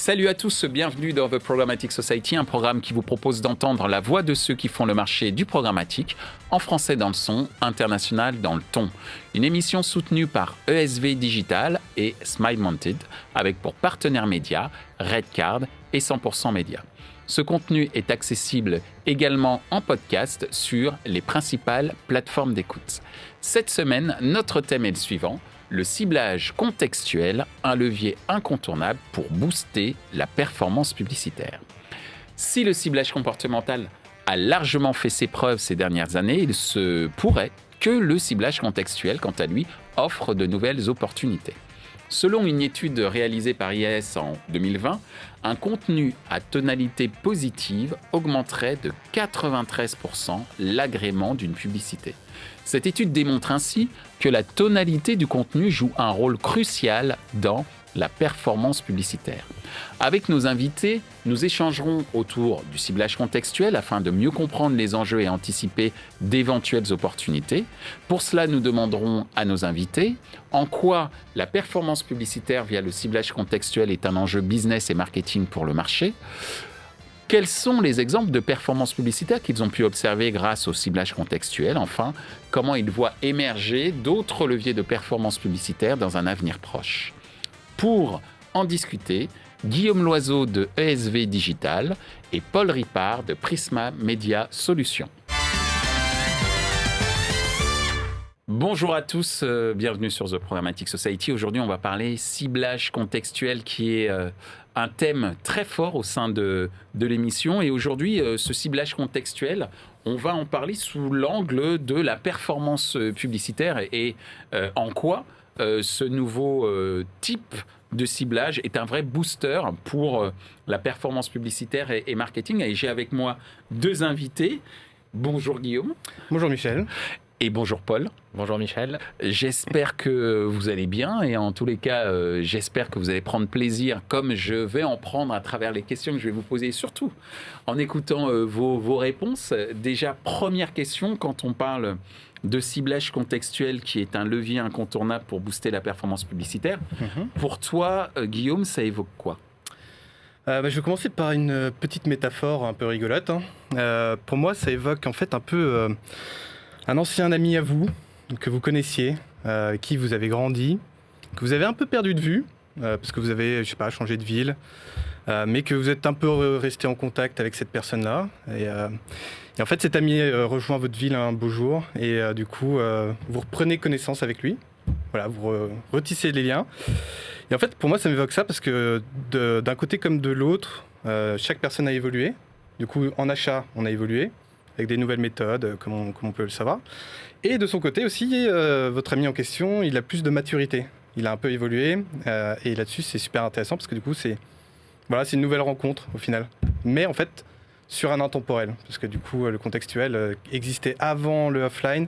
Salut à tous, bienvenue dans The Programmatic Society, un programme qui vous propose d'entendre la voix de ceux qui font le marché du programmatique, en français dans le son, international dans le ton. Une émission soutenue par ESV Digital et Smile Mounted, avec pour partenaires médias Redcard et 100% Média. Ce contenu est accessible également en podcast sur les principales plateformes d'écoute. Cette semaine, notre thème est le suivant: le ciblage contextuel, un levier incontournable pour booster la performance publicitaire. Si le ciblage comportemental a largement fait ses preuves ces dernières années, il se pourrait que le ciblage contextuel, quant à lui, offre de nouvelles opportunités. Selon une étude réalisée par IAS en 2020, un contenu à tonalité positive augmenterait de 93% l'agrément d'une publicité. Cette étude démontre ainsi que la tonalité du contenu joue un rôle crucial dans la performance publicitaire. Avec nos invités, nous échangerons autour du ciblage contextuel afin de mieux comprendre les enjeux et anticiper d'éventuelles opportunités. Pour cela, nous demanderons à nos invités en quoi la performance publicitaire via le ciblage contextuel est un enjeu business et marketing pour le marché. Quels sont les exemples de performances publicitaires qu'ils ont pu observer grâce au ciblage contextuel? Enfin, comment ils voient émerger d'autres leviers de performance publicitaire dans un avenir proche? Pour en discuter, Guillaume Loiseau de ESV Digital et Paul Ripard de Prisma Media Solutions. Bonjour à tous, bienvenue sur The Programmatic Society. Aujourd'hui, on va parler ciblage contextuel qui est un thème très fort au sein de l'émission. Et aujourd'hui, ce ciblage contextuel, on va en parler sous l'angle de la performance publicitaire et en quoi ce nouveau type de ciblage est un vrai booster pour la performance publicitaire et marketing. Et j'ai avec moi deux invités. Bonjour Guillaume. Bonjour Michel. Et bonjour Paul. Bonjour Michel. J'espère que vous allez bien et en tous les cas, j'espère que vous allez prendre plaisir comme je vais en prendre à travers les questions que je vais vous poser, surtout en écoutant vos réponses. Déjà, première question, quand on parle de ciblage contextuel qui est un levier incontournable pour booster la performance publicitaire, pour toi, Guillaume, ça évoque quoi ? Je vais commencer par une petite métaphore un peu rigolote. Pour moi, ça évoque en fait un peu un ancien ami à vous, que vous connaissiez, qui vous avez grandi, que vous avez un peu perdu de vue, parce que vous avez, changé de ville, mais que vous êtes un peu resté en contact avec cette personne-là. Et en fait, cet ami rejoint votre ville un beau jour, et du coup, vous reprenez connaissance avec lui. Voilà, vous retissez les liens. Et en fait, pour moi, ça m'évoque ça, parce que d'un côté comme de l'autre, chaque personne a évolué. Du coup, en achat, on a évolué, avec des nouvelles méthodes, comme on peut le savoir. Et de son côté aussi, votre ami en question, il a plus de maturité. Il a un peu évolué, et là-dessus, c'est super intéressant, parce que du coup, c'est une nouvelle rencontre, au final. Mais en fait, sur un intemporel, parce que du coup, le contextuel existait avant le offline.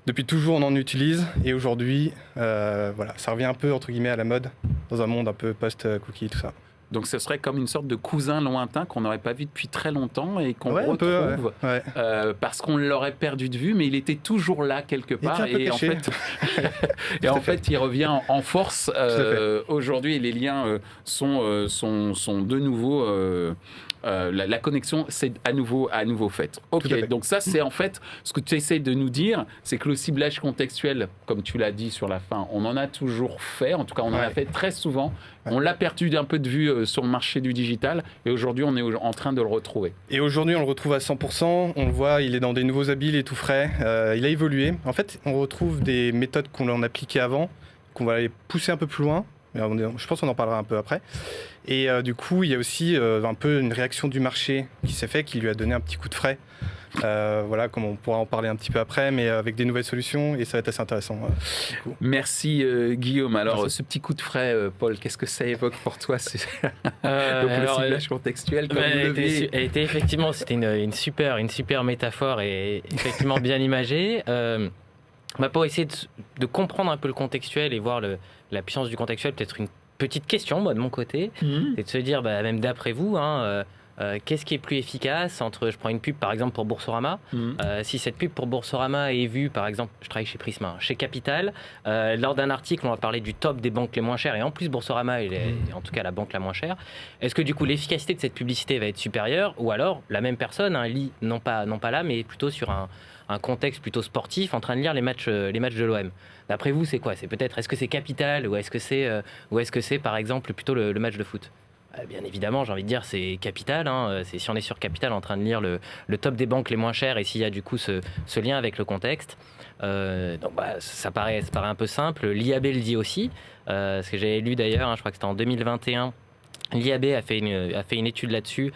Depuis toujours, on en utilise, et aujourd'hui, ça revient un peu, entre guillemets, à la mode, dans un monde un peu post-cookie, tout ça. Donc ce serait comme une sorte de cousin lointain qu'on n'aurait pas vu depuis très longtemps et qu'on retrouve parce qu'on l'aurait perdu de vue, mais il était toujours là quelque part et en fait il revient en force aujourd'hui et les liens sont de nouveau la connexion c'est à nouveau faite. Ok, donc ça c'est en fait ce que tu essaies de nous dire, c'est que le ciblage contextuel, comme tu l'as dit sur la fin, on en a toujours fait, en tout cas on en a fait très souvent. On l'a perdu d'un peu de vue sur le marché du digital et aujourd'hui on est en train de le retrouver. Et aujourd'hui on le retrouve à 100%, on le voit, il est dans des nouveaux habits, il est tout frais, il a évolué. En fait on retrouve des méthodes qu'on en appliquait avant, qu'on va aller pousser un peu plus loin, je pense qu'on en parlera un peu après. Et du coup il y a aussi un peu une réaction du marché qui s'est fait, qui lui a donné un petit coup de frais. Comme on pourra en parler un petit peu après, mais avec des nouvelles solutions, et ça va être assez intéressant. Merci Guillaume. Alors ce petit coup de frais, Paul, qu'est-ce que ça évoque pour toi? Donc le ciblage contextuel comme effectivement, c'était une super métaphore et effectivement bien imagée. Pour essayer de comprendre un peu le contextuel et voir la puissance du contextuel, peut-être une petite question, moi de mon côté, c'est de se dire, même d'après vous, qu'est-ce qui est plus efficace entre, je prends une pub par exemple pour Boursorama, si cette pub pour Boursorama est vue, par exemple, je travaille chez Prisma, chez Capital, lors d'un article on va parler du top des banques les moins chères, et en plus Boursorama est en tout cas la banque la moins chère, est-ce que du coup l'efficacité de cette publicité va être supérieure, ou alors la même personne lit, non pas là, mais plutôt sur un contexte plutôt sportif, en train de lire les matchs de l'OM. D'après vous, c'est quoi? C'est peut-être, est-ce que c'est Capital, ou est-ce que c'est par exemple plutôt le match de foot? Bien évidemment, j'ai envie de dire, c'est Capital. C'est, si on est sur Capital en train de lire le top des banques les moins chères, et s'il y a du coup ce lien avec le contexte, donc ça paraît un peu simple. L'IAB le dit aussi, ce que j'avais lu d'ailleurs, je crois que c'était en 2021. L'IAB a fait une étude là-dessus,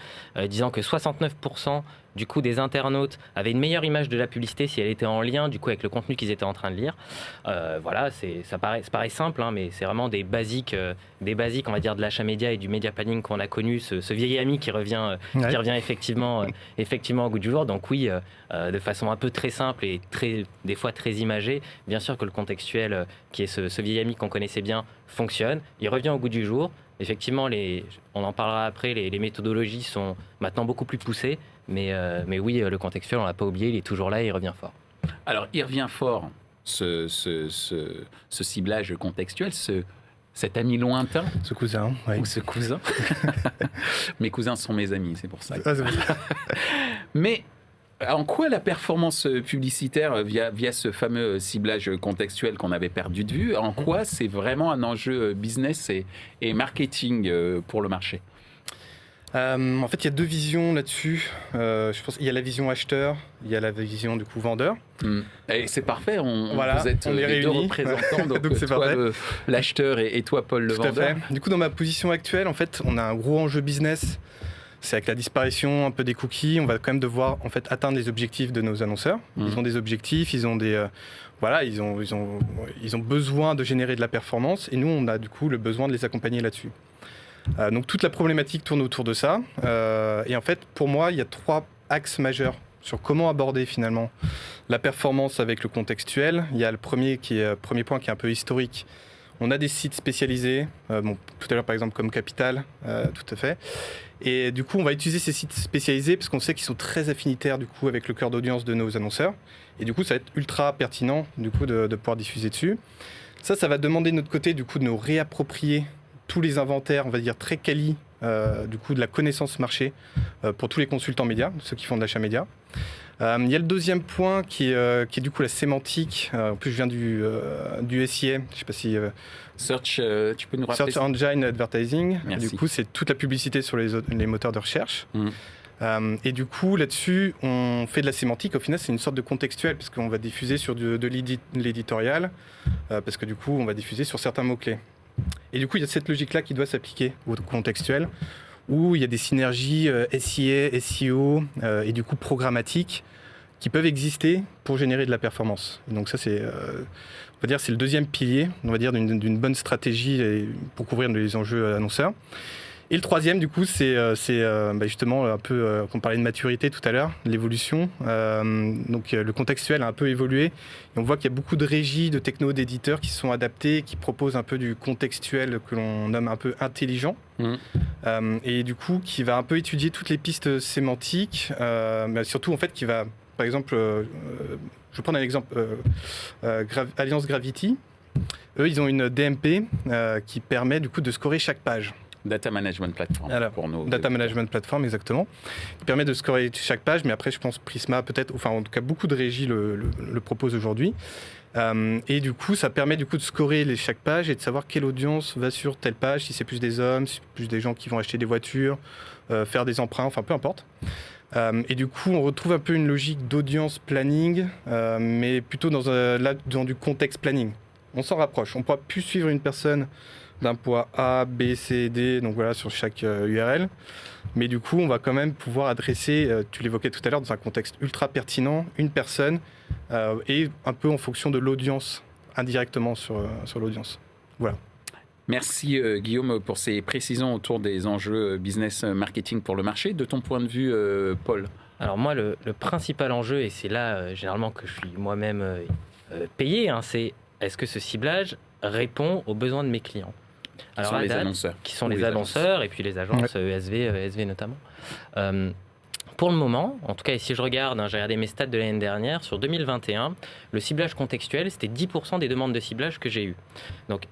disant que 69% du coup des internautes avaient une meilleure image de la publicité si elle était en lien du coup avec le contenu qu'ils étaient en train de lire. Voilà, ça paraît simple, mais c'est vraiment des basiques, on va dire, de l'achat média et du média planning qu'on a connu, ce vieil ami qui revient effectivement au goût du jour. Donc oui, de façon un peu très simple et des fois très imagée, bien sûr que le contextuel, qui est ce vieil ami qu'on connaissait bien, fonctionne. Il revient au goût du jour. Effectivement, on en parlera après, les méthodologies sont maintenant beaucoup plus poussées, mais oui, le contextuel, on ne l'a pas oublié, il est toujours là et il revient fort. Alors, il revient fort, ce ciblage contextuel, cet ami lointain. Ce cousin, oui. Ou ce cousin. Mes cousins sont mes amis, c'est pour ça. Ah, c'est Mais en quoi la performance publicitaire via ce fameux ciblage contextuel qu'on avait perdu de vue, en quoi c'est vraiment un enjeu business et marketing pour le marché? En fait, il y a deux visions là-dessus. Je pense qu'il y a la vision acheteur, il y a la vision du coup vendeur. Et c'est parfait, Voilà, vous êtes on est les deux réunis. représentants, donc c'est toi parfait. l'acheteur et toi Paul le Tout à vendeur. fait. Du coup, dans ma position actuelle, en fait, on a un gros enjeu business. C'est avec la disparition un peu des cookies, on va quand même devoir en fait atteindre les objectifs de nos annonceurs. Ils ont des objectifs, ils ont besoin de générer de la performance, et nous, on a du coup le besoin de les accompagner là-dessus. Donc toute la problématique tourne autour de ça. Et en fait, pour moi, il y a 3 axes majeurs sur comment aborder finalement la performance avec le contextuel. Il y a le premier point qui est un peu historique. On a des sites spécialisés, tout à l'heure par exemple comme Capital, tout à fait. Et du coup, on va utiliser ces sites spécialisés parce qu'on sait qu'ils sont très affinitaires du coup avec le cœur d'audience de nos annonceurs. Et du coup, ça va être ultra pertinent du coup de pouvoir diffuser dessus. Ça va demander de notre côté du coup de nous réapproprier tous les inventaires, on va dire très quali, du coup de la connaissance marché pour tous les consultants médias, ceux qui font de l'achat média. Il y a le deuxième point qui est du coup la sémantique. En plus, je viens du SIA, je sais pas si... Search, tu peux nous rappeler Search Engine Advertising. Merci. Du coup, c'est toute la publicité sur les moteurs de recherche. Et du coup, là-dessus, on fait de la sémantique. Au final, c'est une sorte de contextuel, parce qu'on va diffuser sur de l'éditorial, parce que du coup, on va diffuser sur certains mots-clés. Et du coup, il y a cette logique-là qui doit s'appliquer au contextuel, où il y a des synergies SIA, SEO et du coup programmatiques qui peuvent exister pour générer de la performance. Et donc ça, c'est le deuxième pilier, on va dire, d'une bonne stratégie pour couvrir les enjeux annonceurs. Et le troisième, du coup, c'est justement un peu, on parlait de maturité tout à l'heure, l'évolution. Donc le contextuel a un peu évolué. Et on voit qu'il y a beaucoup de régies, de technos, d'éditeurs qui sont adaptés, qui proposent un peu du contextuel que l'on nomme un peu intelligent. Et du coup, qui va un peu étudier toutes les pistes sémantiques, mais surtout, en fait, qui va, par exemple, je vais prendre un exemple, Alliance Gravity. Eux, ils ont une DMP qui permet du coup de scorer chaque page. Data Management Platform. Alors, pour nos Data Management Platform, exactement. Qui permet de scorer chaque page, mais après, je pense Prisma, peut-être, enfin, en tout cas, beaucoup de régies le proposent aujourd'hui. Et du coup, ça permet du coup de scorer chaque page et de savoir quelle audience va sur telle page, si c'est plus des hommes, si c'est plus des gens qui vont acheter des voitures, faire des emprunts, enfin, peu importe. Et du coup, on retrouve un peu une logique d'audience planning, mais plutôt dans du contexte planning. On s'en rapproche. On ne pourra plus suivre une personne d'un point A, B, C, D, donc voilà, sur chaque URL. Mais du coup, on va quand même pouvoir adresser, tu l'évoquais tout à l'heure, dans un contexte ultra pertinent, une personne, et un peu en fonction de l'audience, indirectement sur l'audience. Voilà. Merci Guillaume pour ces précisions autour des enjeux business marketing pour le marché. De ton point de vue, Paul? Alors moi, le principal enjeu, et c'est là généralement que je suis moi-même payé, c'est est-ce que ce ciblage répond aux besoins de mes clients? Alors, sont à les date, annonceurs. qui sont Ou les les annonceurs et puis les agences ESV notamment. Pour le moment, en tout cas, et si je regarde, j'ai regardé mes stats de l'année dernière, sur 2021, le ciblage contextuel, c'était 10% des demandes de ciblage que j'ai eues. Donc,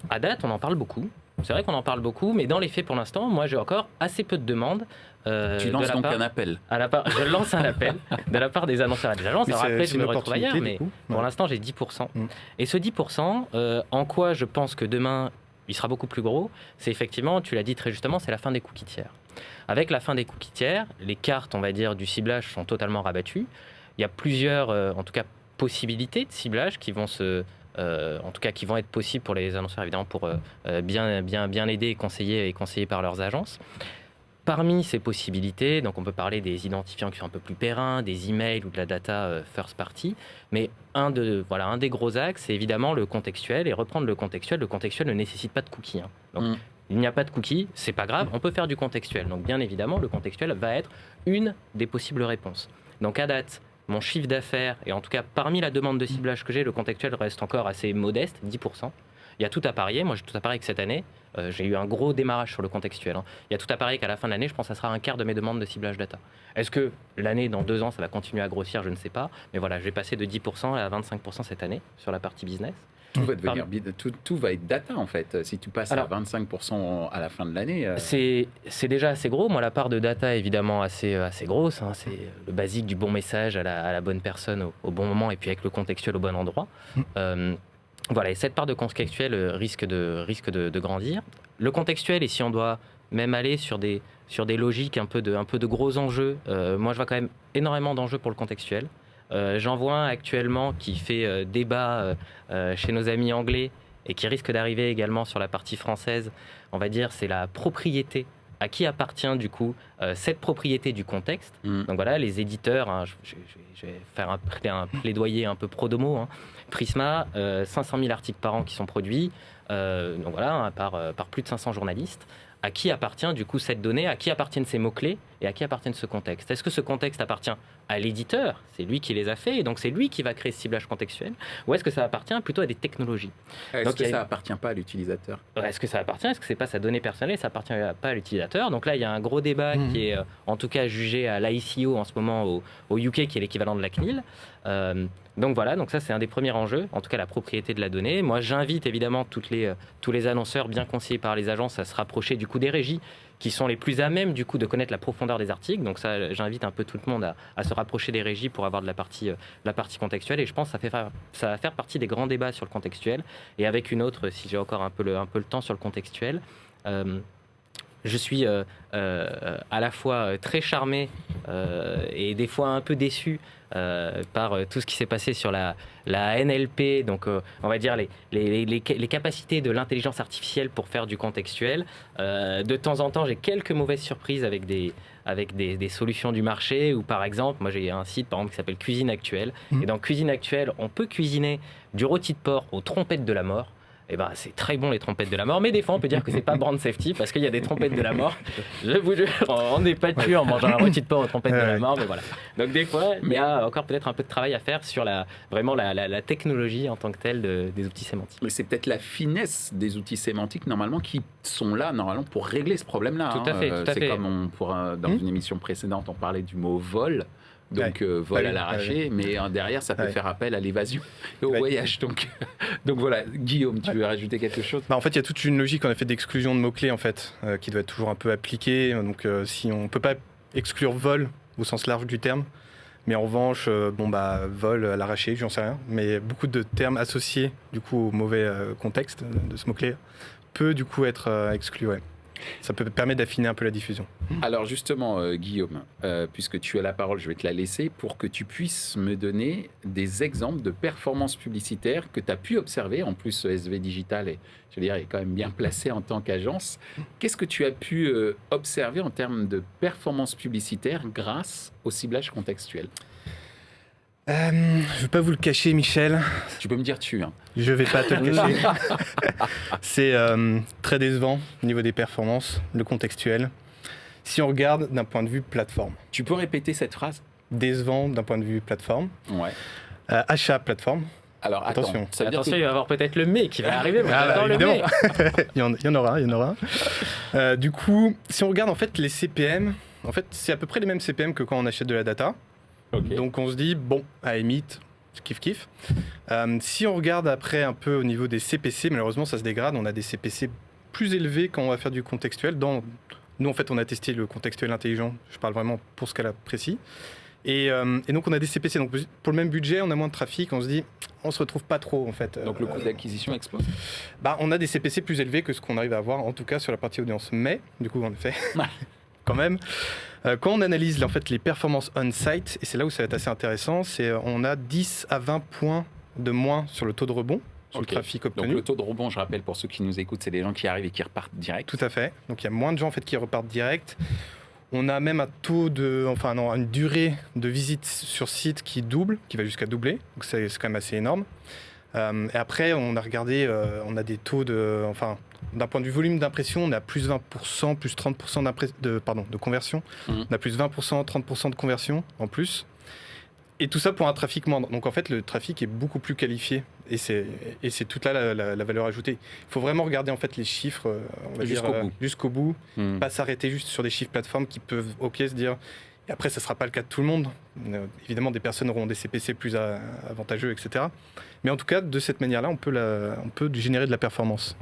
à date, on en parle beaucoup. C'est vrai qu'on en parle beaucoup, mais dans les faits, pour l'instant, moi, j'ai encore assez peu de demandes. Tu lances donc un appel. Je lance un appel de la part des annonceurs et des agences. Alors après, je me retrouve ailleurs, mais pour l'instant, j'ai 10%. Et ce 10%, en quoi je pense que demain, il sera beaucoup plus gros, c'est effectivement, tu l'as dit très justement, c'est la fin des cookies tiers. Avec la fin des cookies tiers, les cartes, on va dire, du ciblage sont totalement rabattues. Il y a plusieurs, en tout cas, possibilités de ciblage qui vont en tout cas, qui vont être possibles pour les annonceurs, évidemment, pour bien aider et conseiller par leurs agences. Parmi ces possibilités, donc on peut parler des identifiants qui sont un peu plus périns, des emails ou de la data first party, mais un des gros axes, c'est évidemment le contextuel, et reprendre le contextuel ne nécessite pas de cookies. Donc, il n'y a pas de cookies, c'est pas grave, on peut faire du contextuel. Donc bien évidemment, le contextuel va être une des possibles réponses. Donc à date, mon chiffre d'affaires, et en tout cas parmi la demande de ciblage que j'ai, le contextuel reste encore assez modeste, 10%. Il y a tout à parier, moi j'ai tout à parier que cette année, j'ai eu un gros démarrage sur le contextuel. Il y a tout à parier qu'à la fin de l'année, je pense que ça sera un quart de mes demandes de ciblage data. Est-ce que l'année, dans 2 ans, ça va continuer à grossir? Je ne sais pas. Mais voilà, je vais passer de 10% à 25% cette année sur la partie business. Tout va devenir tout va être data en fait. Si tu passes à 25% à la fin de l'année. C'est déjà assez gros. Moi, la part de data est évidemment assez grosse. C'est le basique du bon message à la bonne personne au bon moment et puis avec le contextuel au bon endroit. Voilà, et cette part de contextuel risque de grandir. Le contextuel, et si on doit même aller sur des logiques un peu de gros enjeux, moi je vois quand même énormément d'enjeux pour le contextuel. J'en vois un actuellement qui fait débat chez nos amis anglais et qui risque d'arriver également sur la partie française. On va dire, c'est la propriété. À qui appartient du coup cette propriété du contexte. Donc voilà, les éditeurs, je vais faire un plaidoyer un peu pro-domo. Prisma, 500 000 articles par an qui sont produits, donc voilà, par plus de 500 journalistes. À qui appartient du coup cette donnée, à qui appartiennent ces mots-clés et à qui appartiennent ce contexte? Est-ce que ce contexte appartient à l'éditeur? C'est lui qui les a fait et donc c'est lui qui va créer ce ciblage contextuel. Ou est-ce que ça appartient plutôt à des technologies? Est-ce que ça appartient pas à l'utilisateur? Est-ce que ça appartient? Est-ce que c'est pas sa donnée personnelle? Ça appartient pas à l'utilisateur? Donc là, il y a un gros débat qui est en tout cas jugé à l'ICO en ce moment au UK, qui est l'équivalent de la CNIL. Donc voilà, donc ça c'est un des premiers enjeux, en tout cas la propriété de la donnée. Moi j'invite évidemment tous les annonceurs bien conseillés par les agences à se rapprocher du coup des régies qui sont les plus à même du coup de connaître la profondeur des articles. Donc ça j'invite un peu tout le monde à se rapprocher des régies pour avoir de la partie contextuelle, et je pense que ça va faire partie des grands débats sur le contextuel. Et avec une autre, si j'ai encore un peu le temps sur le contextuel, je suis à la fois très charmé et des fois un peu déçu par tout ce qui s'est passé sur la NLP, donc on va dire les capacités de l'intelligence artificielle pour faire du contextuel. De temps en temps, j'ai quelques mauvaises surprises avec des solutions du marché, ou par exemple, moi j'ai un site par exemple qui s'appelle Cuisine Actuelle, et dans Cuisine Actuelle, on peut cuisiner du rôti de porc aux trompettes de la mort. Eh ben, c'est très bon les trompettes de la mort, mais des fois on peut dire que c'est pas brand safety parce qu'il y a des trompettes de la mort. Je vous jure, on n'est pas tué en mangeant un rôti de porc aux trompettes de la mort, mais voilà. Donc des fois, il y a encore peut-être un peu de travail à faire sur la technologie en tant que telle des outils sémantiques. Mais c'est peut-être la finesse des outils sémantiques normalement qui sont là normalement pour régler ce problème-là. Tout à fait. C'est comme dans une émission précédente, on parlait du mot vol. Donc vol à l'arraché, mais derrière ça peut faire appel à l'évasion et au voyage. Donc voilà, Guillaume, tu veux rajouter quelque chose? En fait, il y a toute une logique en effet d'exclusion de mots-clés en fait, qui doit être toujours un peu appliquée. Donc si on peut pas exclure vol au sens large du terme, mais en revanche, vol à l'arraché, j'en sais rien, mais beaucoup de termes associés du coup au mauvais contexte de ce mot-clé peut du coup être exclu. Ouais. Ça peut permettre d'affiner un peu la diffusion. Alors justement, Guillaume, puisque tu as la parole, je vais te la laisser pour que tu puisses me donner des exemples de performances publicitaires que tu as pu observer. En plus, ESV Digital est quand même bien placé en tant qu'agence. Qu'est-ce que tu as pu observer en termes de performances publicitaires grâce au ciblage contextuel? Je ne vais pas vous le cacher, Michel. Tu peux me dire tu. Je ne vais pas te le cacher. C'est très décevant au niveau des performances, le contextuel. Si on regarde d'un point de vue plateforme. Tu peux répéter cette phrase? Décevant d'un point de vue plateforme. Ouais. Achat plateforme. Alors Attention. attends, ça veut dire Attention, il va y avoir peut-être le mais qui va arriver. Moi, j'adore le évidemment. mais. il y en aura. Du coup, si on regarde en fait les CPM, en fait, c'est à peu près les mêmes CPM que quand on achète de la data. Ok. Donc on se dit, bon, à limite, kiff. Si on regarde après un peu au niveau des CPC, malheureusement ça se dégrade, on a des CPC plus élevés quand on va faire du contextuel. Nous en fait on a testé le contextuel intelligent, je parle vraiment pour ce cas-là précis. Et donc on a des CPC, donc pour le même budget on a moins de trafic, on se dit, on se retrouve pas trop en fait. Donc le coût d'acquisition explose. On a des CPC plus élevés que ce qu'on arrive à avoir, en tout cas sur la partie audience. Mais, du coup, en effet, quand même, quand on analyse en fait, les performances on-site, et c'est là où ça va être assez intéressant, c'est on a 10 à 20 points de moins sur le taux de rebond, sur Ok. le trafic Donc obtenu. le taux de rebond, je rappelle pour ceux qui nous écoutent, c'est les gens qui arrivent et qui repartent direct. Tout à fait. Donc il y a moins de gens en fait, qui repartent direct. On a même une durée de visite sur site qui double, qui va jusqu'à doubler. Donc c'est quand même assez énorme. Et après, on a regardé, on a des taux d'un point de vue volume d'impression, on a plus 20%, plus 30% de conversion. Mhm. On a plus 20%, 30% de conversion en plus. Et tout ça pour un trafic moindre. Donc en fait, le trafic est beaucoup plus qualifié. Et c'est toute là la valeur ajoutée. Il faut vraiment regarder en fait les chiffres, on va Jusqu'au dire, bout. jusqu'au bout. Hmm. Pas s'arrêter juste sur des chiffres plateformes qui peuvent se dire. Et après, ça ne sera pas le cas de tout le monde. Évidemment, des personnes auront des CPC plus avantageux, etc. Mais en tout cas, de cette manière-là, on peut générer de la performance.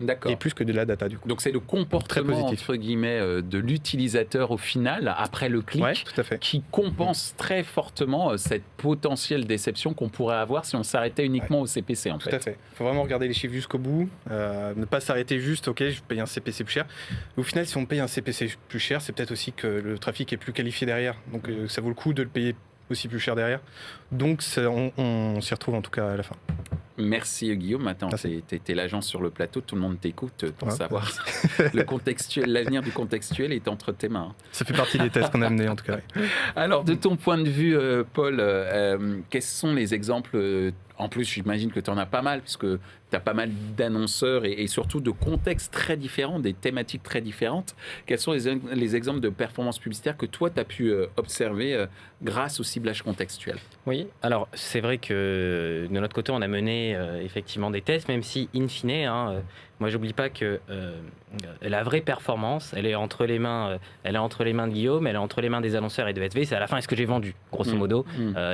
D'accord. Et plus que de la data, du coup. Donc c'est le Très comportement positif. entre guillemets de l'utilisateur au final après le clic Ouais, tout à fait. qui compense très fortement cette potentielle déception qu'on pourrait avoir si on s'arrêtait uniquement au CPC en Tout fait. à fait. Il faut vraiment regarder les chiffres jusqu'au bout. Ne pas s'arrêter juste, ok, je paye un CPC plus cher. Au final, si on paye un CPC plus cher, c'est peut-être aussi que le trafic est plus qualifié derrière. Donc ça vaut le coup de le payer aussi plus cher derrière. Donc on s'y retrouve en tout cas à la fin. Merci Guillaume. Maintenant, Merci. t'es l'agence sur le plateau, tout le monde t'écoute pour Ouais. savoir. Le contextuel, l'avenir du contextuel est entre tes mains. Ça fait partie des tests qu'on a menés en tout cas. Ouais. Alors, de ton point de vue, Paul, quels sont les exemples en plus, j'imagine que tu en as pas mal, puisque tu as pas mal d'annonceurs et surtout de contextes très différents, des thématiques très différentes. Quels sont les exemples de performance publicitaire que toi, tu as pu observer grâce au ciblage contextuel ? Oui, alors c'est vrai que de notre côté, on a mené effectivement des tests, même si, in fine, moi, j'oublie pas que la vraie performance, elle est entre les mains de Guillaume, elle est entre les mains des annonceurs et de SV. C'est à la fin, est-ce que j'ai vendu, grosso modo.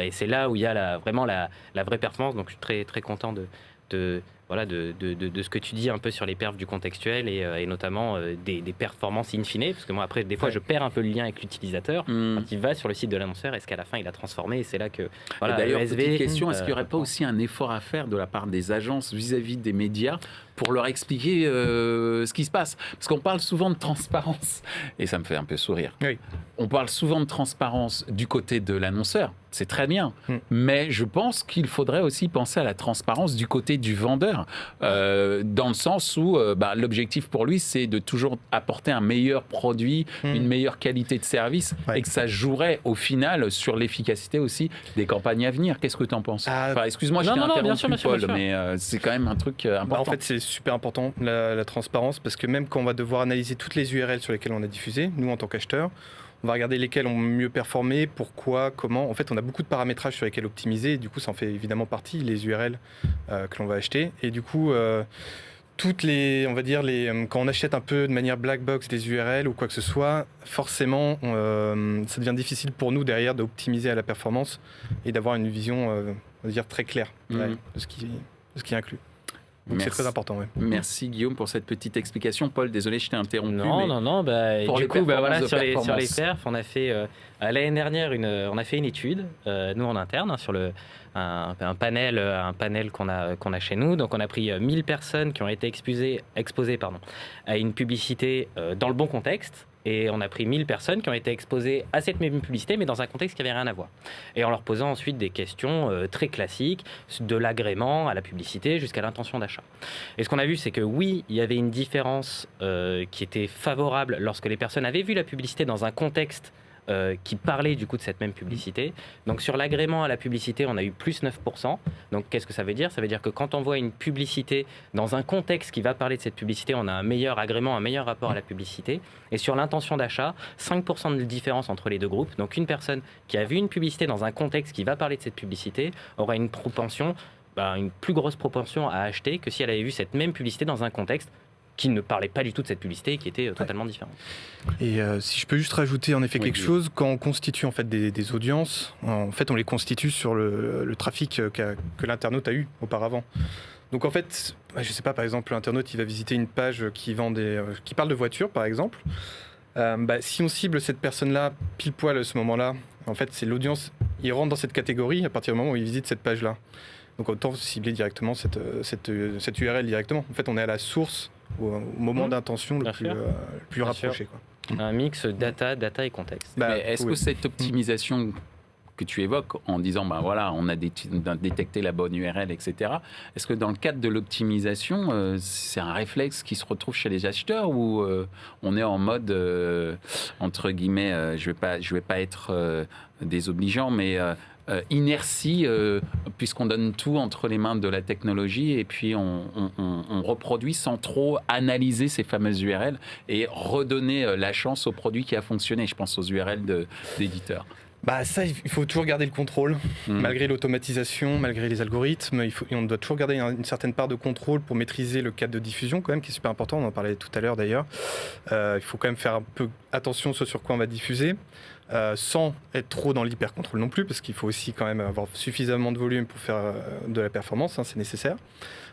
Et c'est là où il y a vraiment la vraie performance. Donc, je suis très, très content de ce que tu dis un peu sur les perfs du contextuel et notamment des performances in fine. Parce que moi, après, des fois, je perds un peu le lien avec l'utilisateur. Quand il va sur le site de l'annonceur, est-ce qu'à la fin, il a transformé ? Et c'est là que, voilà, Et d'ailleurs, ESV, petite question, est-ce qu'il n'y aurait pas aussi un effort à faire de la part des agences vis-à-vis des médias pour leur expliquer ce qui se passe ? Parce qu'on parle souvent de transparence, et ça me fait un peu sourire. Oui. On parle souvent de transparence du côté de l'annonceur, c'est très bien, mais je pense qu'il faudrait aussi penser à la transparence du côté du vendeur, dans le sens où l'objectif pour lui, c'est de toujours apporter un meilleur produit, une meilleure qualité de service, et que ça jouerait au final sur l'efficacité aussi des campagnes à venir. Qu'est-ce que tu en penses ? Enfin, excuse-moi, je t'ai interrompu, bien sûr, Paul, bien sûr. mais c'est quand même un truc important. En fait, c'est super important, la transparence, parce que même quand on va devoir analyser toutes les URL sur lesquelles on a diffusé, nous, en tant qu'acheteurs, on va regarder lesquelles ont mieux performé, pourquoi, comment. En fait, on a beaucoup de paramétrages sur lesquels optimiser. Et du coup, ça en fait évidemment partie, les URL que l'on va acheter. Et du coup, toutes les, on va dire, quand on achète un peu de manière black box des URL ou quoi que ce soit, forcément, ça devient difficile pour nous derrière d'optimiser à la performance et d'avoir une vision, on va dire, très claire de ce qui est inclus. Donc c'est très important, ouais. Merci Guillaume pour cette petite explication. Paul, désolé, je t'ai interrompu. Non. Pour Du les coup, performances sur de les performance. perfs, on a fait l'année dernière on a fait une étude, nous en interne, sur un panel qu'on a chez nous. Donc on a pris 1000 personnes qui ont été exposées à une publicité dans le bon contexte. Et on a pris 1000 personnes qui ont été exposées à cette même publicité, mais dans un contexte qui n'avait rien à voir. Et en leur posant ensuite des questions très classiques, de l'agrément à la publicité jusqu'à l'intention d'achat. Et ce qu'on a vu, c'est que oui, il y avait une différence qui était favorable lorsque les personnes avaient vu la publicité dans un contexte qui parlait du coup de cette même publicité. Donc sur l'agrément à la publicité, on a eu plus 9%. Donc qu'est-ce que ça veut dire ? Ça veut dire que quand on voit une publicité dans un contexte qui va parler de cette publicité, on a un meilleur agrément, un meilleur rapport à la publicité. Et sur l'intention d'achat, 5% de différence entre les deux groupes. Donc une personne qui a vu une publicité dans un contexte qui va parler de cette publicité aura une propension une plus grosse propension à acheter que si elle avait vu cette même publicité dans un contexte qui ne parlait pas du tout de cette publicité et qui était totalement différent. Et si je peux juste rajouter en effet quelque chose, quand on constitue en fait des audiences, en fait on les constitue sur le trafic que l'internaute a eu auparavant. Donc en fait, je sais pas, par exemple, l'internaute il va visiter une page qui parle de voitures par exemple. Si on cible cette personne-là pile poil à ce moment-là, en fait c'est l'audience, il rentre dans cette catégorie à partir du moment où il visite cette page-là. Donc autant cibler directement cette URL directement. En fait on est à la source, au moment d'intention le plus rapproché, quoi. Un mix data et contexte. Mais est-ce que cette optimisation que tu évoques en disant on a détecté la bonne URL, etc. Est-ce que dans le cadre de l'optimisation, c'est un réflexe qui se retrouve chez les acheteurs ou on est en mode entre guillemets, je vais pas être désobligeant, mais inertie, puisqu'on donne tout entre les mains de la technologie et puis on reproduit sans trop analyser ces fameuses URL et redonner la chance au produit qui a fonctionné. Je pense aux URL d'éditeurs. Ça, il faut toujours garder le contrôle, malgré l'automatisation, malgré les algorithmes. On doit toujours garder une certaine part de contrôle pour maîtriser le cadre de diffusion, quand même, qui est super important. On en parlait tout à l'heure d'ailleurs. Il faut quand même faire un peu attention sur quoi on va diffuser, sans être trop dans l'hyper-contrôle non plus, parce qu'il faut aussi quand même avoir suffisamment de volume pour faire de la performance, c'est nécessaire.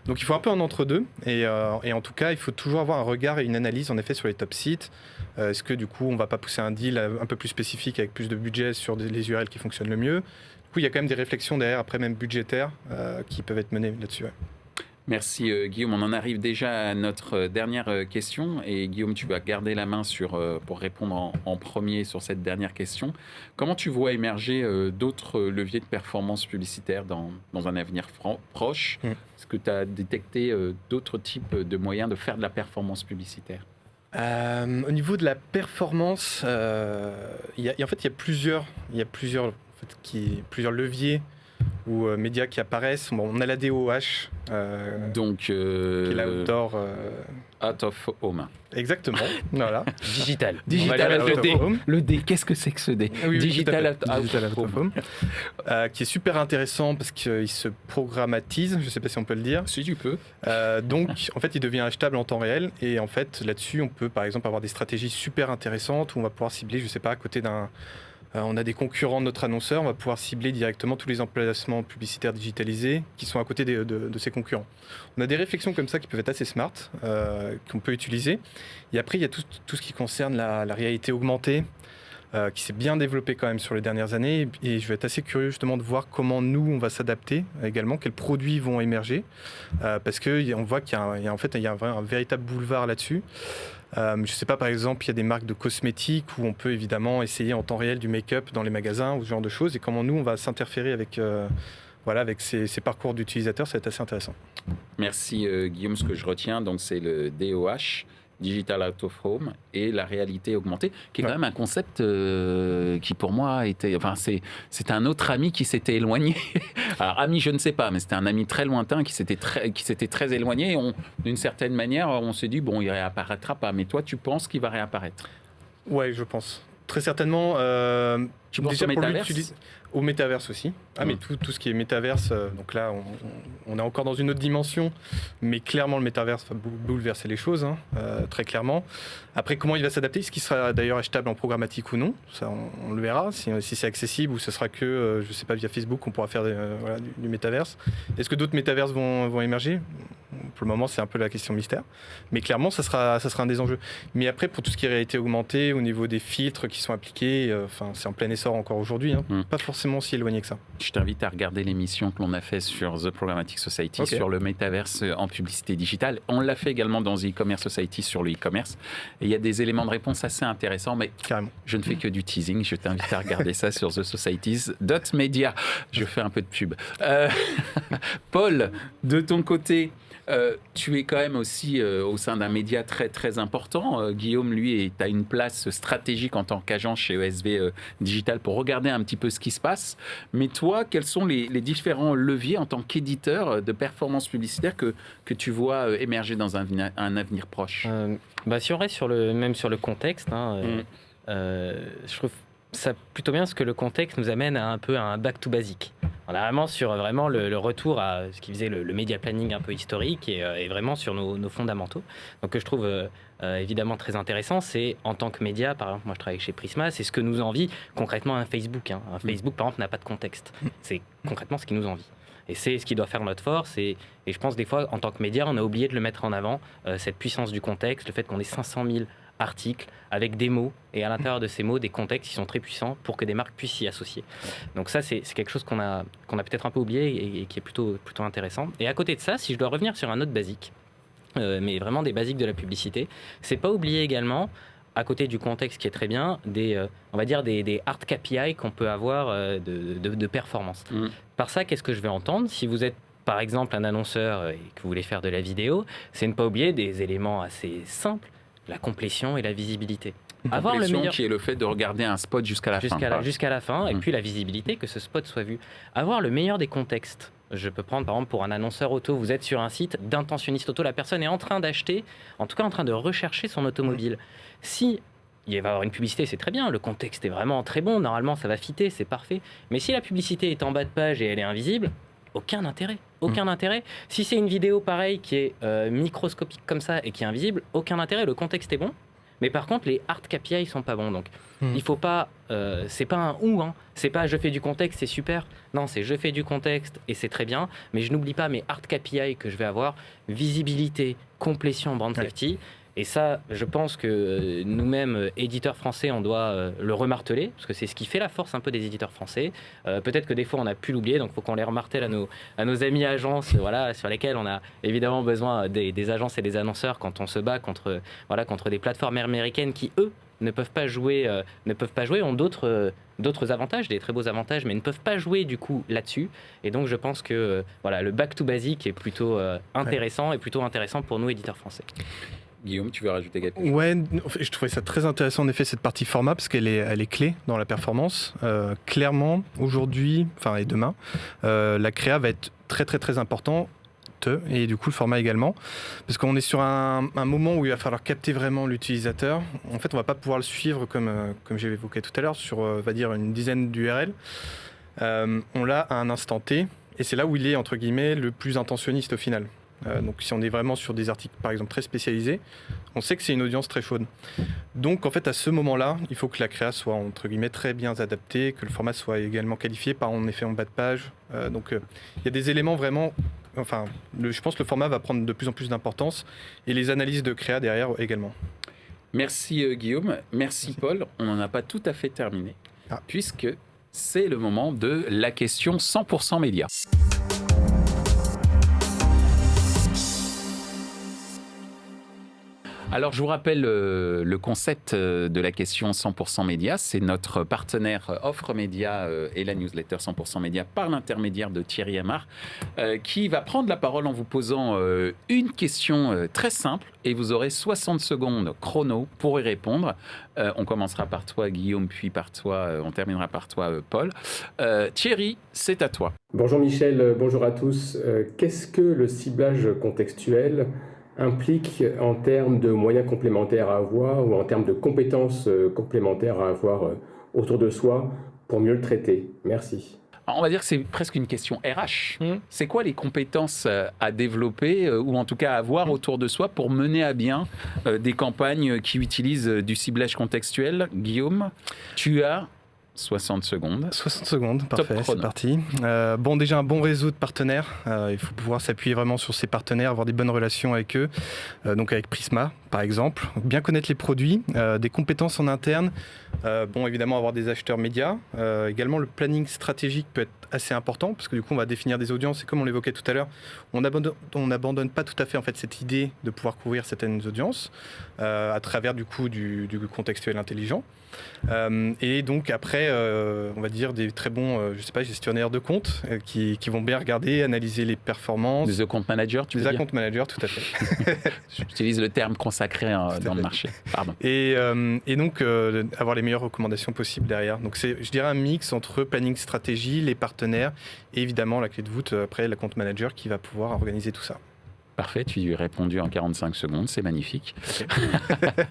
Donc il faut un peu en entre-deux, et en tout cas, il faut toujours avoir un regard et une analyse en effet sur les top sites. Est-ce que du coup, on ne va pas pousser un deal un peu plus spécifique avec plus de budget sur les URL qui fonctionnent le mieux? Du coup, il y a quand même des réflexions derrière, après même budgétaires, qui peuvent être menées là-dessus. Ouais. Merci Guillaume. On en arrive déjà à notre dernière question. Et Guillaume, tu vas garder la main pour répondre en premier sur cette dernière question. Comment tu vois émerger d'autres leviers de performance publicitaire dans un avenir proche? Est-ce que tu as détecté d'autres types de moyens de faire de la performance publicitaire? Au niveau de la performance, il y a plusieurs leviers ou médias qui apparaissent. On a la DOH, donc qui est l'outdoor out of home. Exactement, voilà. Digital Out of home. Le D, qu'est-ce que c'est que ce D? Oui, Digital out of home. Qui est super intéressant parce qu'il se programmatise, je ne sais pas si on peut le dire. Si tu peux. Donc, en fait, il devient achetable en temps réel. Et en fait, là-dessus, on peut, par exemple, avoir des stratégies super intéressantes où on va pouvoir cibler, je ne sais pas, à côté d'un... on a des concurrents de notre annonceur, on va pouvoir cibler directement tous les emplacements publicitaires digitalisés qui sont à côté de ces concurrents. On a des réflexions comme ça qui peuvent être assez smart, qu'on peut utiliser. Et après, il y a tout ce qui concerne la réalité augmentée, qui s'est bien développé quand même sur les dernières années. Et je vais être assez curieux justement de voir comment nous, on va s'adapter également, quels produits vont émerger, parce qu'on voit qu'il y a un véritable boulevard là-dessus. Je ne sais pas, par exemple, il y a des marques de cosmétiques où on peut évidemment essayer en temps réel du make-up dans les magasins ou ce genre de choses, et comment nous, on va s'interférer avec ces parcours d'utilisateurs, ça va être assez intéressant. Merci Guillaume, ce que je retiens, donc c'est le DOH, Digital Out of Home, et la réalité augmentée, qui est quand même un concept qui pour moi était... Enfin, c'est un autre ami qui s'était éloigné. Alors, ami, je ne sais pas, mais c'était un ami très lointain qui s'était très éloigné. Et d'une certaine manière, on s'est dit, bon, il réapparaîtra pas. Mais toi, tu penses qu'il va réapparaître? Ouais, je pense. Très certainement. Tu penses au métaverse? Au métaverse aussi. Mais tout ce qui est métaverse, donc là, on est encore dans une autre dimension, mais clairement, le métaverse va bouleverser les choses, très clairement. Après, comment il va s'adapter? Est-ce qu'il sera d'ailleurs achetable en programmatique ou non? Ça, on le verra. Si c'est accessible ou ce sera que, je ne sais pas, via Facebook, on pourra faire du métaverse. Est-ce que d'autres métaverses vont émerger? Pour le moment, c'est un peu la question mystère. Mais clairement, ça sera un des enjeux. Mais après, pour tout ce qui est réalité augmentée, au niveau des filtres qui sont appliqués, c'est en plein essor encore aujourd'hui. Pas forcément si éloigné que ça. Je t'invite à regarder l'émission que l'on a fait sur The Programmatic Society, sur le métaverse en publicité digitale. On l'a fait également dans The E-Commerce Society sur le e-commerce. Et il y a des éléments de réponse assez intéressants, mais carrément, je ne fais que du teasing. Je t'invite à regarder ça sur thesocieties.media. Je fais un peu de pub. Paul, de ton côté... tu es quand même aussi au sein d'un média très très important. Guillaume, lui, a une place stratégique en tant qu'agent chez ESV Digital pour regarder un petit peu ce qui se passe. Mais toi, quels sont les différents leviers en tant qu'éditeur de performance publicitaire que tu vois émerger dans un avenir proche? Si on reste sur le contexte, je trouve ça plutôt bien parce que le contexte nous amène un peu à un back to basic. On est vraiment sur le retour à ce qui faisait le média planning un peu historique et vraiment sur nos fondamentaux. Donc que je trouve évidemment très intéressant, c'est en tant que média, par exemple moi je travaille chez Prisma, c'est ce que nous envie concrètement un Facebook. Un Facebook par exemple n'a pas de contexte. C'est concrètement ce qui nous envie. Et c'est ce qui doit faire notre force. Et je pense des fois en tant que média, on a oublié de le mettre en avant, cette puissance du contexte, le fait qu'on ait 500 000 articles avec des mots et à l'intérieur de ces mots des contextes qui sont très puissants pour que des marques puissent s'y associer. Donc ça c'est quelque chose qu'on a peut-être un peu oublié et qui est plutôt intéressant. Et à côté de ça, si je dois revenir sur un autre basique, mais vraiment des basiques de la publicité, c'est pas oublier également, à côté du contexte qui est très bien, on va dire des hard KPI qu'on peut avoir de performance. Par ça, qu'est-ce que je vais entendre? Si vous êtes par exemple un annonceur et que vous voulez faire de la vidéo, c'est ne pas oublier des éléments assez simples, la complétion et la visibilité. Avoir le meilleur, qui est le fait de regarder un spot jusqu'à la fin. Jusqu'à la fin, et puis la visibilité, que ce spot soit vu. Avoir le meilleur des contextes. Je peux prendre par exemple pour un annonceur auto, vous êtes sur un site d'intentionniste auto, la personne est en train d'acheter, en tout cas en train de rechercher son automobile. Si il va y avoir une publicité, c'est très bien, le contexte est vraiment très bon, normalement ça va fitter, c'est parfait. Mais si la publicité est en bas de page et elle est invisible, aucun intérêt. Aucun intérêt. Si c'est une vidéo pareille qui est microscopique comme ça et qui est invisible, aucun intérêt, le contexte est bon. Mais par contre, les hard KPI sont pas bons. Donc, il faut pas. C'est pas un ou. C'est pas je fais du contexte, c'est super. Non, c'est je fais du contexte et c'est très bien. Mais je n'oublie pas mes hard KPI que je vais avoir. Visibilité, complétion, brand safety. Et ça, je pense que nous-mêmes, éditeurs français, on doit le remarteler, parce que c'est ce qui fait la force un peu des éditeurs français. Peut-être que des fois, on a pu l'oublier, donc il faut qu'on les remartèle à nos amis agences, sur lesquelles on a évidemment besoin des agences et des annonceurs quand on se bat contre des plateformes américaines qui, eux, ne peuvent pas jouer, ont d'autres avantages, des très beaux avantages, mais ne peuvent pas jouer du coup là-dessus. Et donc, je pense que le back to basic est plutôt intéressant et plutôt intéressant pour nous, éditeurs français. Guillaume, tu veux rajouter quelque chose? Ouais, je trouvais ça très intéressant en effet cette partie format parce qu'elle est clé dans la performance. Clairement, aujourd'hui, et demain, la créa va être très très très importante et du coup le format également parce qu'on est sur un moment où il va falloir capter vraiment l'utilisateur. En fait, on va pas pouvoir le suivre comme j'ai évoqué tout à l'heure sur, va dire, une dizaine d'URL. On l'a à un instant T et c'est là où il est entre guillemets le plus intentionniste au final. Donc si on est vraiment sur des articles par exemple très spécialisés, on sait que c'est une audience très chaude. Donc en fait à ce moment-là, il faut que la créa soit entre guillemets très bien adaptée, que le format soit également qualifié, pas en effet en bas de page. Donc il y a des éléments vraiment, je pense que le format va prendre de plus en plus d'importance et les analyses de créa derrière également. Merci Guillaume, merci Paul. On n'en a pas tout à fait terminé, puisque c'est le moment de la question 100% média. Alors, je vous rappelle le concept de la question 100% média. C'est notre partenaire Offre Média et la newsletter 100% média par l'intermédiaire de Thierry Amar qui va prendre la parole en vous posant une question très simple et vous aurez 60 secondes chrono pour y répondre. On commencera par toi, Guillaume, puis par toi, on terminera par toi, Paul. Thierry, c'est à toi. Bonjour Michel, bonjour à tous. Qu'est-ce que le ciblage contextuel implique en termes de moyens complémentaires à avoir ou en termes de compétences complémentaires à avoir autour de soi pour mieux le traiter? Merci. On va dire que c'est presque une question RH. C'est quoi les compétences à développer ou en tout cas à avoir autour de soi pour mener à bien des campagnes qui utilisent du ciblage contextuel? Guillaume, tu as 60 secondes. 60 secondes, parfait, c'est parti. Déjà un bon réseau de partenaires. Il faut pouvoir s'appuyer vraiment sur ces partenaires, avoir des bonnes relations avec eux. Donc avec Prisma, par exemple. Bien connaître les produits, des compétences en interne. Évidemment, avoir des acheteurs médias. Également, le planning stratégique peut être assez important parce que du coup, on va définir des audiences. Et comme on l'évoquait tout à l'heure, on n'abandonne pas tout à fait en fait, cette idée de pouvoir couvrir certaines audiences à travers du coup du contextuel intelligent. Et donc après, on va dire des très bons, gestionnaires de comptes qui vont bien regarder, analyser les performances. Des account managers, tu veux dire? Des account managers, tout à fait. J'utilise le terme consacré dans le marché. Pardon. Et donc avoir les meilleures recommandations possibles derrière. Donc c'est, je dirais, un mix entre planning stratégie, les partenaires et évidemment la clé de voûte après l'account manager qui va pouvoir organiser tout ça. Parfait, tu lui as répondu en 45 secondes, c'est magnifique. Okay.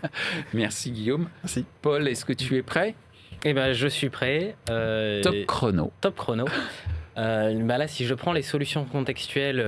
Merci Guillaume. Merci. Paul, est-ce que tu es prêt? Eh ben, je suis prêt. Top chrono. Top chrono. Là, si je prends les solutions contextuelles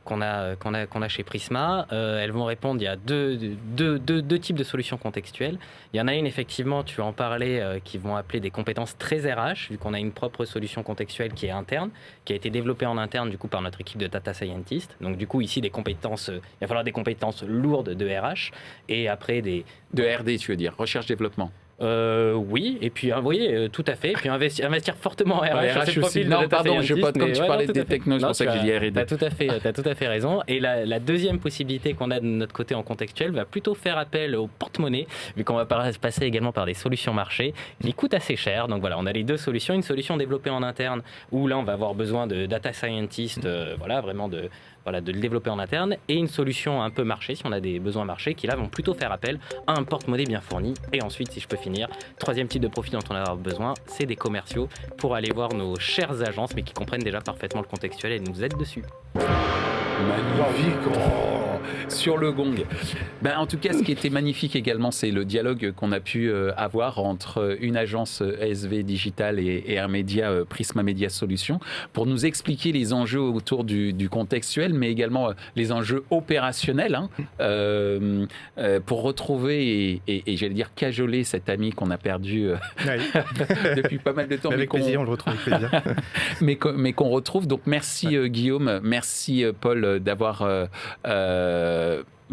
qu'on a chez Prisma, elles vont répondre. Il y a deux types de solutions contextuelles. Il y en a une, effectivement, tu en parlais, qui vont appeler des compétences très RH, vu qu'on a une propre solution contextuelle qui est interne, qui a été développée en interne du coup par notre équipe de data scientist. Donc du coup ici il va falloir des compétences lourdes de RH et après des de RD, tu veux dire, recherche-développement. Oui, et puis vous voyez, tout à fait, et puis investir fortement en RH. RH aussi. Non, pardon, comme tu parlais des technos, c'est pour ça que j'ai dit R&D. T'as tout à fait raison. Et la deuxième possibilité qu'on a de notre côté en contextuel va plutôt faire appel au porte-monnaie, vu qu'on va passer également par des solutions marché qui coûtent assez cher. Donc voilà, on a les deux solutions. Une solution développée en interne, où là on va avoir besoin de data scientists, vraiment de le développer en interne, et une solution un peu marché, si on a des besoins marché, qui là vont plutôt faire appel à un porte-monnaie bien fourni. Et ensuite, si je peux finir, troisième type de profil dont on a besoin, c'est des commerciaux pour aller voir nos chères agences, mais qui comprennent déjà parfaitement le contextuel et nous aident dessus. Magnifique, sur le gong. En tout cas, ce qui était magnifique également, c'est le dialogue qu'on a pu avoir entre une agence ESV Digital et un média, Prisma Media Solutions, pour nous expliquer les enjeux autour du contextuel, mais également les enjeux opérationnels, pour retrouver et j'allais dire cajoler cet ami qu'on a perdu depuis pas mal de temps. Avec plaisir, on le retrouve avec plaisir. mais qu'on retrouve. Donc merci Guillaume, merci Paul d'avoir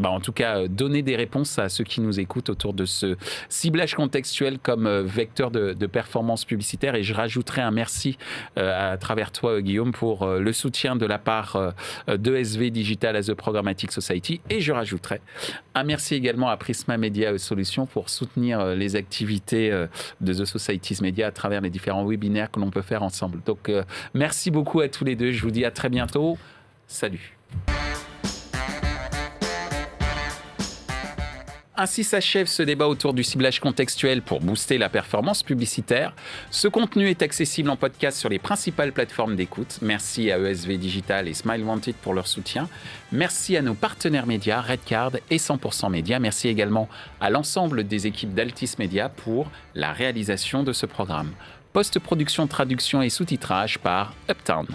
en tout cas donné des réponses à ceux qui nous écoutent autour de ce ciblage contextuel comme vecteur de performance publicitaire. Et je rajouterai un merci à travers toi Guillaume pour le soutien de la part d'ESV Digital as a Programmatic Society, et je rajouterai un merci également à Prisma Media Solutions pour soutenir les activités de The Society's Media à travers les différents webinaires que l'on peut faire ensemble. Donc merci beaucoup à tous les deux, je vous dis à très bientôt. Salut. Ainsi s'achève ce débat autour du ciblage contextuel pour booster la performance publicitaire. Ce contenu est accessible en podcast sur les principales plateformes d'écoute. Merci à ESV Digital et Smile Wanted pour leur soutien. Merci à nos partenaires médias, Redcard et 100% Média. Merci également à l'ensemble des équipes d'Altis Media pour la réalisation de ce programme. Post-production, traduction et sous-titrage par Uptown.